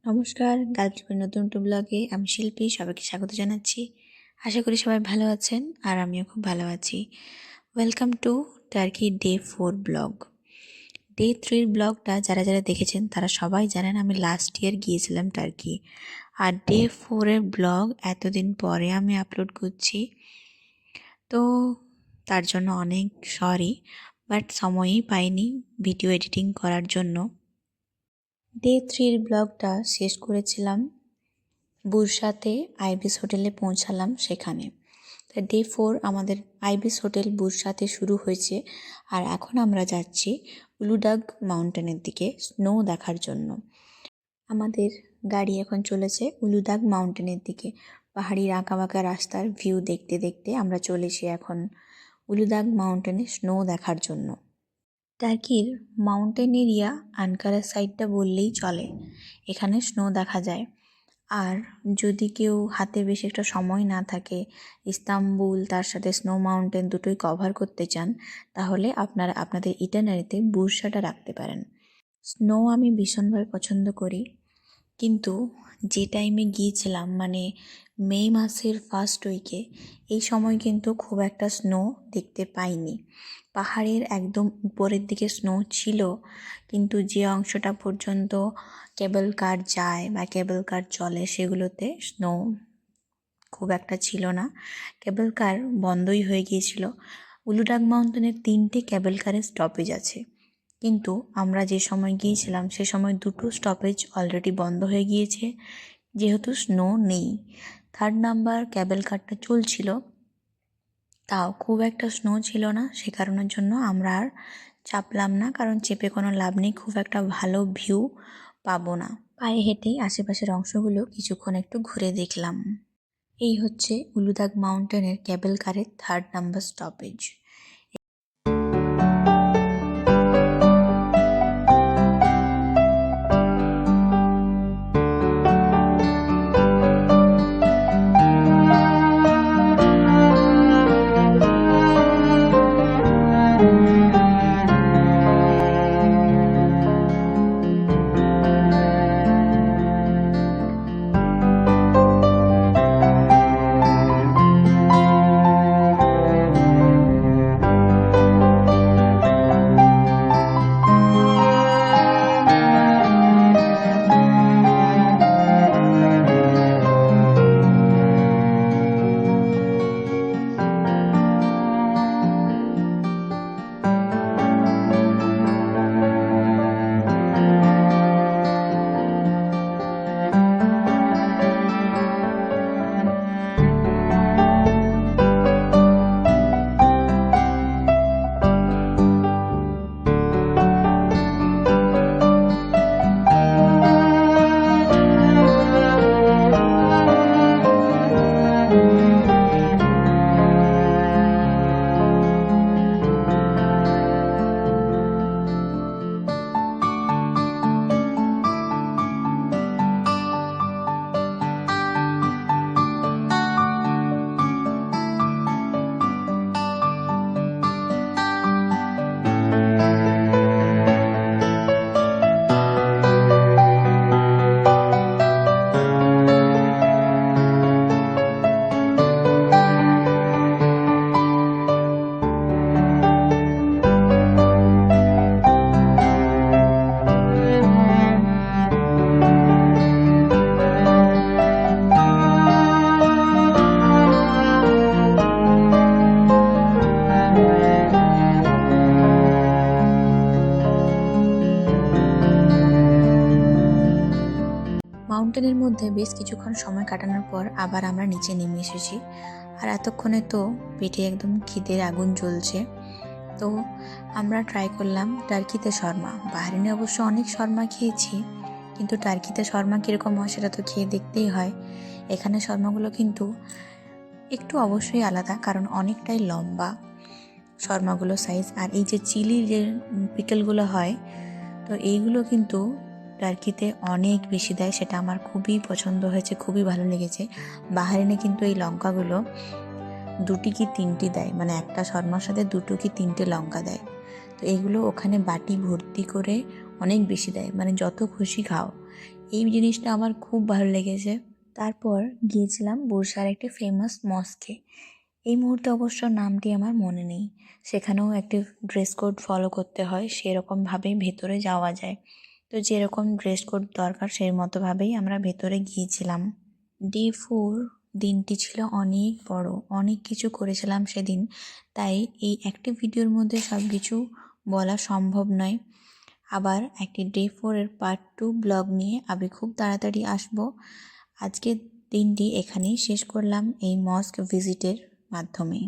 নমস্কার, গার্লফ্রেন্ডের নতুন একটি ব্লগে আমি শিল্পী সবাইকে স্বাগত জানাচ্ছি। আশা করি সবাই ভালো আছেন আর আমিও খুব ভালো আছি। Welcome to turkey day 4 blog. Day 3 ব্লগটা যারা যারা দেখেছেন তারা সবাই জানেন আমি লাস্ট ইয়ার গিয়েছিলাম টার্কি। আর ডে 4-এর ব্লগ এতদিন পরে আমি আপলোড করছি, তো তার জন্য অনেক সরি, বাট সময়ই পাইনি ভিডিও এডিটিং করার জন্য। ডে 3-এর ব্লগটা শেষ করেছিলাম বুরসাতে আইবিস হোটেলে পৌঁছালাম সেখানে। ডে 4 আমাদের আইবিস হোটেল বুরসাতে শুরু হয়েছে আর এখন আমরা যাচ্ছি উলুডাগ মাউন্টেনের দিকে স্নো দেখার জন্য। আমাদের গাড়ি এখন চলেছে উলুদাগ মাউন্টেনের দিকে। পাহাড়ির আঁকাবাঁকা রাস্তার ভিউ দেখতে দেখতে আমরা চলেছি এখন উলুদাগ মাউন্টেনে স্নো দেখার জন্য। টার্কির মাউন্টেন এরিয়া আনকারা সাইডটা বললেই চলে, এখানে স্নো দেখা যায়। আর যদি কেউ হাতে বেশি একটা সময় না থাকে, ইস্তাম্বুল তার সাথে স্নো মাউন্টেন দুটোই কভার করতে চান, তাহলে আপনারা আপনাদের ইটানারিতে বুরসাটা রাখতে পারেন। স্নো আমি ভীষণভাবে পছন্দ করি, কিন্তু যে টাইমে গিয়েছিলাম মানে মে মাসের ফার্স্ট উইকে, এই সময় কিন্তু খুব একটা স্নো দেখতে পাইনি। পাহাড়ের একদম উপরের দিকে স্নো ছিল, কিন্তু যে অংশটা পর্যন্ত কেবল কার যায় বা কেবল কার চলে সেগুলোতে স্নো খুব একটা ছিল না। কেবল কার বন্ধই হয়ে গিয়েছিল। উলুডাগ মাউন্টেনের 3টে কেবল কারের স্টপেজ আছে, কিন্তু আমরা যে সময় গিয়েছিলাম সে সময় 2টো স্টপেজ অলরেডি বন্ধ হয়ে গিয়েছে, যেহেতু স্নো নেই। 3rd নাম্বার কেবল কারটা চলছিল, তাও খুব একটা স্নো ছিল না, সে কারণের জন্য আমরা আর চাপলাম না, কারণ চেপে কোনো লাভ নেই, খুব একটা ভালো ভিউ পাবো না। পায়ে হেঁটেই আশেপাশের অংশগুলো কিছুক্ষণ একটু ঘুরে দেখলাম। এই হচ্ছে উলুদাগ মাউন্টেনের কেবল কারের 3rd নাম্বার স্টপেজ। মাউন্টেনের মধ্যে বেশ কিছুক্ষণ সময় কাটানোর পর আবার আমরা নিচে নেমে এসেছি। আর এতক্ষণে তো পেটে একদম খিদের আগুন জ্বলছে, তো আমরা ট্রাই করলাম টার্কিতে শর্মা। বাহরিনে অবশ্য অনেক শর্মা খেয়েছি, কিন্তু টার্কিতে শর্মা কীরকম হয় সেটা তো খেয়ে দেখতেই হয়। এখানে শর্মাগুলো কিন্তু একটু অবশ্যই আলাদা, কারণ অনেকটাই লম্বা শর্মাগুলো সাইজ। আর এই যে চিলি যে পিকেলগুলো হয়, তো এইগুলো কিন্তু টার্কিতে অনেক বেশি দেয়, সেটা আমার খুবই পছন্দ হয়েছে, খুবই ভালো লেগেছে। বাহরিনে কিন্তু এই লঙ্কাগুলো 2টি কি 3টি দেয়, মানে একটা শর্মার সাথে 2টো কি 3টে লঙ্কা দেয়। তো এইগুলো ওখানে বাটি ভর্তি করে অনেক বেশি দেয়, মানে যত খুশি খাও। এই জিনিসটা আমার খুব ভালো লেগেছে। তারপর গিয়েছিলাম বুরসার একটি ফেমাস মস্কে। এই মুহূর্তে অবশ্য নামটি আমার মনে নেই। সেখানেও একটি ড্রেস কোড ফলো করতে হয়, সেরকমভাবেই ভেতরে যাওয়া যায়। তো যেরকম ড্রেস কোড দরকার সেই মতোভাবেই আমরা ভেতরে গিয়েছিলাম। ডে 4 দিনটি ছিল অনেক বড়, অনেক কিছু করেছিলাম সেদিন, তাই এই একটি ভিডিওর মধ্যে সব কিছু বলা সম্ভব নয়। আবার একটি ডে 4 পার্ট 2 ব্লগ নিয়ে আমি খুব তাড়াতাড়ি আসবো। আজকের দিনটি এখানেই শেষ করলাম এই মস্ক ভিজিটের মাধ্যমে।